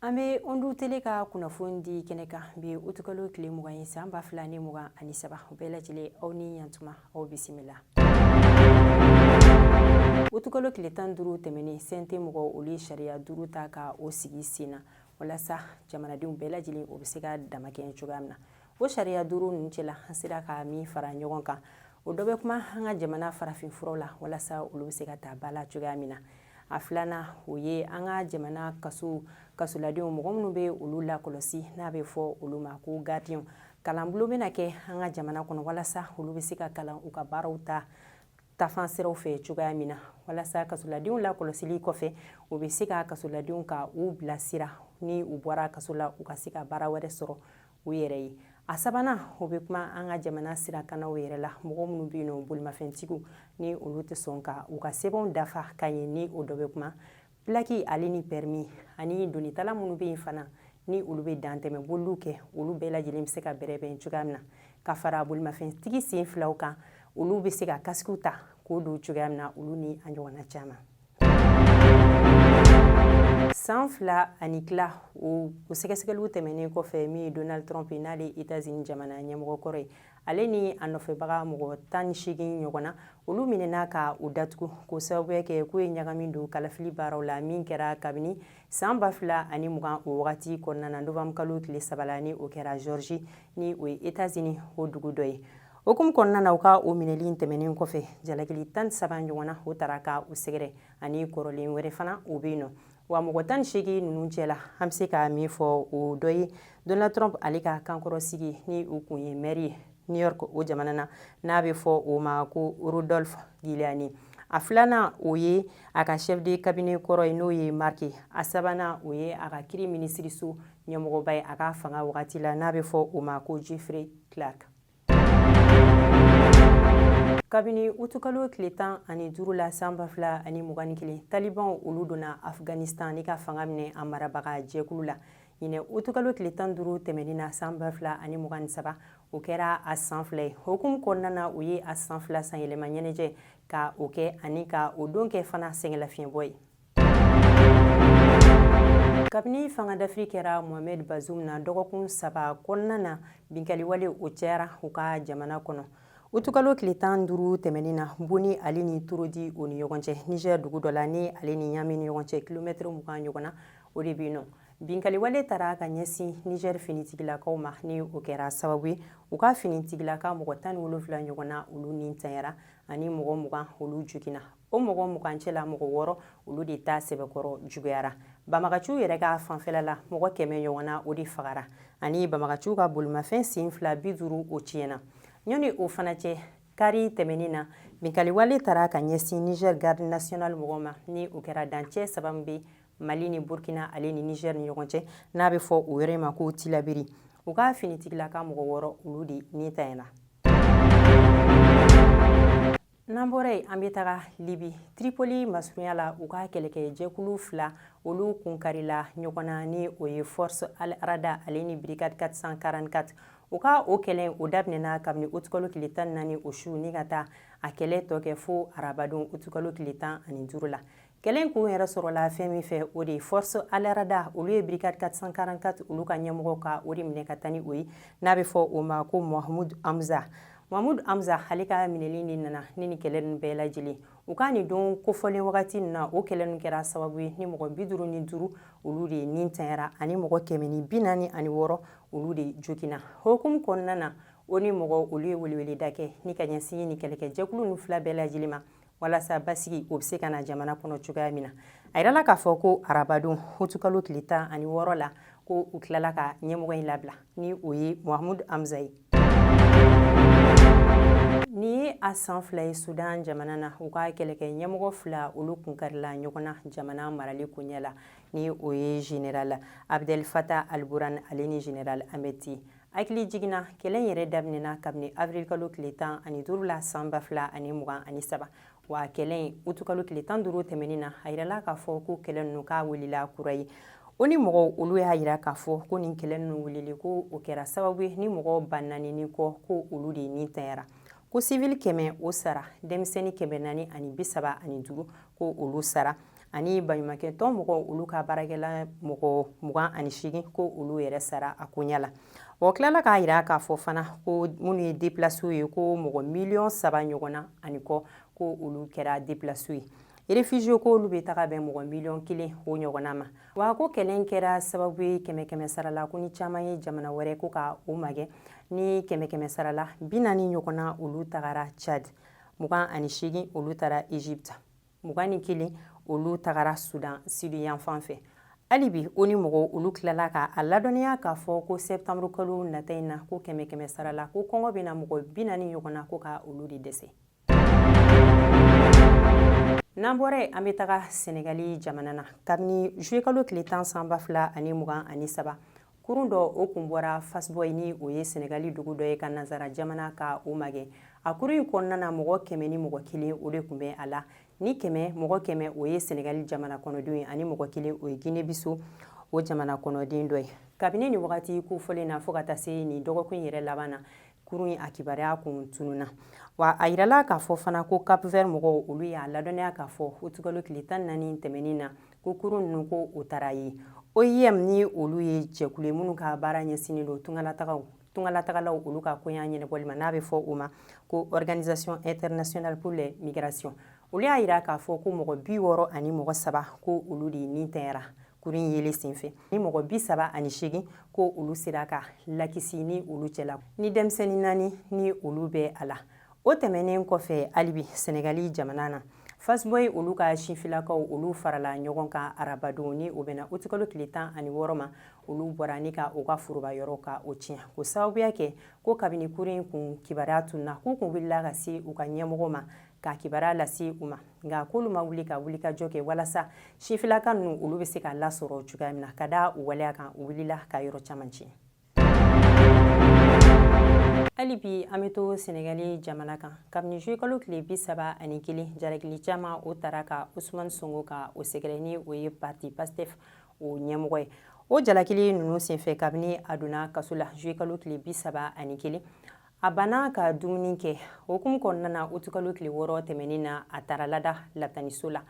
Ambe ondu tele ka kunafundi keneka bi utukalo kile muga yinsa amba fulani muga anisaba ubela jile awni yantuma aw bisimila. Utukalo kile tan duru temeni sente muga uli sharia duru ta ka o sigi sina walasa jamanadenw bela jile o bise ka damakɛ cogoya min na. O sharia duru ninnu cɛla an sera ka min fara ɲɔgɔn kan o dɔ bɛ kuma an ka jamana farafin furaw la walasa olu bɛ se ka taa bala cogoya min na. A filana o ye an ka jamana kasoladenw mɔgɔ minnu bɛ olu la kɔlɔsi n'a bɛ fɔ olu ma ko gardien kalanbolo bɛna kɛ an ka jamana kɔnɔ walasa olu bɛ se ka kalan u ka baaraw tafan siraw fɛ cogoya min na walasa kasoladenw la kɔlɔsili kɔfɛ u bɛ se ka kasoladenw ka u bilasira ni u bɔra kaso la u ka se ka baara wɛrɛ sɔrɔ u yɛrɛ ye. A sabanan o bɛ kuma an ka jamana sirakanaw yɛrɛ la mɔgɔ minnu bɛ yen nɔ bolimafɛntigiw ni olu tɛ sɔn ka u ka sɛbɛnw dafa ka ɲɛ ni o dɔ bɛ kuma plaki ale ni permis ani donitala minnu bɛ yen fana ni olu bɛ dantɛmɛ boliw kɛ olu bɛɛ lajɛlen bɛ se ka bɛrɛbɛn cogoya min na ka fara bolimafɛntigi sen filaw kan olu bɛ se ka kasikiw ta k'o don cogoya min na olu ni a ɲɔgɔnna caman. San 2 ani tila o sɛgɛsɛgɛliw tɛmɛnen kɔfɛ min ye Donald Trump n'ale États-Unis jamana ɲɛmɔgɔ kɔrɔ ye ale ni a nɔfɛbaga mɔgɔ 18 ɲɔgɔnna olu minɛna ka u datugu k'o sababuya kɛ k'u ye ɲagami don kalafili baaraw la min kɛra kabini san 2020 o wagati kɔnɔna na novembre kalo tile 3 la ni o kɛra Georgie ni o ye États-Unis o dugu dɔ ye. Okumu kɔnɔna na u ka o minɛli tɛmɛnen kɔfɛ jalakili 13 ɲɔgɔnna o tara ka u sɛgɛrɛ ani kɔrɔlen wɛrɛ fana o bɛ yen nɔ. Wa mɔgɔ 18 ninnu cɛla an bɛ se ka min fɔ o dɔ ye Donald Trump ale ka kankɔrɔsigi ni o kun ye maire ye New York o jamana na n'a bɛ fɔ o ma ko Rudolph Giuliani. A filanan o ye a ka chef de cabinet kɔrɔ ye n'o ye Mark ye. A sabanan o ye a ka kiri minisiriso ɲɛmɔgɔba ye a ka fanga wagati la n'a bɛ fɔ o ma ko Jeffrey Clark. Kabini utukalo tile 15 la san 2021 Taliban olu donna Afghanistan ni ka fanga minɛ a marabaga jɛkulu la. Ɲinɛ utukalo tile 15 tɛmɛnin na san 2023 o kɛra a san 2 ye. Hukumu kɔnɔna na o ye a san 2 san yɛlɛma ɲɛnajɛ ka o kɛ ani ka o don kɛ fana sɛngɛlafiɲɛbɔ ye. Kabini fangadafiri kɛra Mohamed Bazoum na dɔgɔkun 3 kɔnɔna na binkaliwale o cɛyara u ka jamana kɔnɔ. Utukalo tile 15 tɛmɛnin na Boni ale ni Turodi o ni ɲɔgɔn cɛ Niger dugu dɔ la ni ale ni Ɲami ni ɲɔgɔn cɛ kilomètre 20 ɲɔgɔnna o de bɛ yen nɔ. Binkaliwale taara ka ɲɛsin Niger finitigilakaw ma ni o kɛra sababu ye u ka finitigilaka mɔgɔ 17 ɲɔgɔnna olu ni tanyara ani mɔgɔ 20 olu joginna. O mɔgɔ 20 cɛla mɔgɔ 6 olu de ta sɛbɛkɔrɔ juguyara. Banbagaciw yɛrɛ ka fanfɛla la mɔgɔ 100 ɲɔgɔnna o de fagara ani banbagaciw ka bolimafɛn sen 250 o tiɲɛna. Ɲɔni o fana cɛ kari tɛmɛnin na binkaliwale taara ka ɲɛsin Niger garde nationale mɔgɔ ma ni o kɛra dancɛ saba min bɛ Mali ni Burkina ale ni Niger ni ɲɔgɔn cɛ n'a bɛ fɔ o yɔrɔ ma ko Tilaberi. U ka finitigilaka mɔgɔ 6 olu de ni tanyana. N'an bɔra yen an bɛ taga Libi Tripoli masurunya la u ka kɛlɛkɛ jɛkulu 2 olu kunkarila ɲɔgɔnna ni o ye Force Al Rada ale ni Brigade 444 u ka o kɛlɛ o daminɛna kabini utukalo tile 14 o su ni ka taa a kɛlɛ tɔ kɛ fo arabadon utukalo tile 15 la. Kɛlɛ kun yɛrɛ sɔrɔla fɛn min fɛ o de ye Force Al Rada olu ye Brigade 444 olu ka ɲɛmɔgɔ ka o de minɛ ka taa ni o ye n'a bɛ fɔ o ma ko Mahmoud Hamza. Mahmoud Hamza ale ka minɛli de nana ni kɛlɛ ninnu bɛɛ lajɛlen u ka nin don kofɔlen wagati ninnu na o kɛlɛ ninnu kɛra sababu ye ni mɔgɔ 55 olu de ni tanyara ani mɔgɔ 146 olu de joginna. Hukumu kɔnɔna na o ni mɔgɔ olu ye weleweleda kɛ ni ka ɲɛsin ni kɛlɛkɛ jɛkulu ninnu 2 bɛɛ lajɛlen ma walasa basigi o bɛ se ka na jamana kɔnɔ cogoya min na. A yirala k'a fɔ ko arabadon utukalo tile 16 la ko u tilala ka ɲɛmɔgɔ in labila ni o ye Mahmoud Hamza ye. Ni ye a san 2 ye Sudan jamana na u ka kɛlɛkɛ ɲɛmɔgɔ 2 olu kunkarila ɲɔgɔnna jamana marali ko ɲɛ la ni o ye Général Abdel Fattah al-Burhan ale ni Général Hamidti. Hakili jiginna kɛlɛ yɛrɛ daminɛna kabini avril kalo tile 15 la san 2023 wa kɛlɛ utukalo tile 15 tɛmɛnin na a yirala k'a fɔ ko kɛlɛ ninnu k'a wulila kura ye. O ni mɔgɔ olu y'a yira k'a fɔ ko nin kɛlɛ ninnu wulili ko o kɛra sababu ye ni mɔgɔ 400 kɔ ko olu de ni tanyara. Ko civil 100 o sara denmisɛnnin 435 ko olu sara ani baɲumankɛtɔn mɔgɔw olu ka baarakɛla mɔgɔ 28 ko olu yɛrɛ sara a ko ɲɛ la. O tilala k'a yira k'a fɔ fana ko minnu ye déplacés ye ko mɔgɔ 3 millions ɲɔgɔnna ani kɔ ko olu kɛra déplacés ye. Réfugiés ko olu bɛ taga bɛn mɔgɔ 1 million o ɲɔgɔnna ma. Wa ko kɛlɛ kɛra sababu ye 100 sarala ko ni caman ye jamana wɛrɛ ko ka o magɛ ni 100 sarala 40 ɲɔgɔnna olu tagara Tchad, 28 olu taara Égypte, 21 olu tagara Sudan Sud yanfan fɛ. Hali bi o ni mɔgɔw olu tilala ka a ladɔnniya k'a fɔ ko septembre kalo nata in na ko 100 sarala ko kɔngɔ bɛna mɔgɔ 40 ɲɔgɔnna ko ka olu de dɛsɛ. N'an bɔra yen an bɛ taga Senegali jamana na kabini juillet kalo tile 10 san 2023 kurun dɔ o kun bɔra Fass-Boye ni o ye Senegali dugu dɔ ye ka nazara jamana ka o magɛ. A kurun in kɔnɔna na mɔgɔ 100 ni mɔgɔ 1 o de kun bɛ a la. Ni mɔgɔ 100 o ye Senegali jamana kɔnɔdenw ye ani mɔgɔ 1 o ye Guinée-Bissau o jamana kɔnɔden dɔ ye. Kabini nin wagati kofɔlen na fo ka taa se nin dɔgɔkun yɛrɛ laban na kurun in a kibaruya kun tununa. Wa a yirala k'a fɔ fana ko Cap-Vert mɔgɔw olu y'a ladɔnniya k'a fɔ utukalo tile 14 tɛmɛnin na ko kurun ninnu ko o taara ye. OIM ni olu ye jɛkulu minnu ka baara ɲɛsinnen don tungalatagalaw olu ka koɲa ɲɛnɛbɔli ma n'a bɛ fɔ o ma ko Organisation Internationale pour les Migrations. Olu y'a yira k'a fɔ ko mɔgɔ 63 ko olu de nin tɛyara kurun yelen senfɛ ni mɔgɔ 38 ko olu sera ka lakisi ni olu cɛla ni denmisɛnnin 4 ni olu bɛ a la. O tɛmɛnen kɔfɛ halibi Senegali jamana na Fass-Boye olu ka sinfilakaw olu farala ɲɔgɔn kan arabadon ni o bɛna utukalo tile 16 ma olu bɔra ni ka o ka foroba yɔrɔ ka o tiɲɛ ko sababuya kɛ ko kabini kurun kun kibaruya tunna k'u kun wulila ka se u ka ɲɛmɔgɔ ma ka kibaruya lase u ma nka k'olu ma wuli ka wulikajɔ kɛ walasa sinfilaka ninnu olu bɛ se ka lasɔrɔ cogoya min na ka da u waleya kan u wulila ka yɔrɔ caman tiɲɛ. Hali bi an bɛ to Senegali jamana kan kabini juillet kalo tile 31 jalakili caman o taara ka Ousmane Sonko ka o sɛgɛrɛ ni o ye parti PASTEF o ɲɛmɔgɔ ye. O jalakili ninnu senfɛ kabini a donna kaso la juillet kalo tile 31 a banna ka dumuni kɛ hukumu kɔnɔna na utukalo tile 6 tɛmɛnin na a taara lada lataniso la.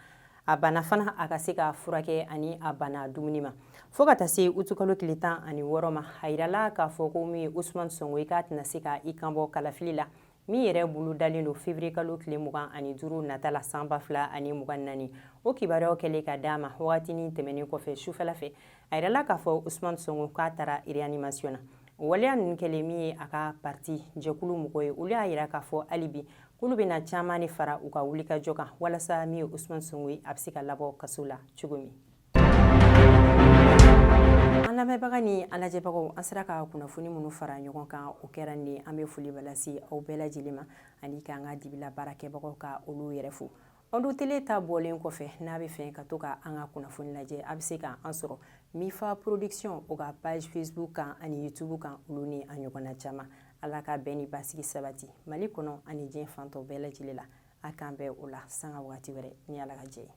A banna fana a ka se ka furakɛ ani a banna dumuni ma fo ka taa se utukalo tile 16 ma a yirala k'a fɔ ko min ye Ousmane Sonko k'a tɛna se ka i kanbɔ kalafili la min yɛrɛ bolo dalen don février kalo tile 25 nata la san 2024 o kibaruyaw kɛlen ka d'a ma wagatinin tɛmɛnen kɔfɛ sufɛla fɛ a yirala k'a fɔ Ousmane Sonko k'a taara réanimation na. O waleya ninnu kɛlen min ye a ka parti jɛkulu mɔgɔ ye olu y'a yira k'a fɔ hali bi k'olu bɛna caman de fara u ka wulikajɔ kan walasa min ye Ousmane Sonko a bɛ se ka labɔ kaso la cogo min. An lamɛnbaga ni an lajɛbagaw an sera ka kunnafoni minnu fara ɲɔgɔn kan o kɛra nin ye an bɛ foli balasi aw bɛɛ lajɛlen ma ani k'an ka dibila baarakɛbagaw ka olu yɛrɛ fo. Ondo tele ta bɔlen kɔfɛ n'a bɛ fɛ ka to ka an ka kunnafoni lajɛ a bɛ se ka an sɔrɔ Mifa Production o ka page Facebook kan ani YouTube kan olu ni a ɲɔgɔnna caman. Ala ka bɛn ni basigi sabati Mali kɔnɔ ani diɲɛ fantɔ bɛɛ lajɛlen la a k'an bɛn o la sanga wagati wɛrɛ ni Ala ka jɛ ye.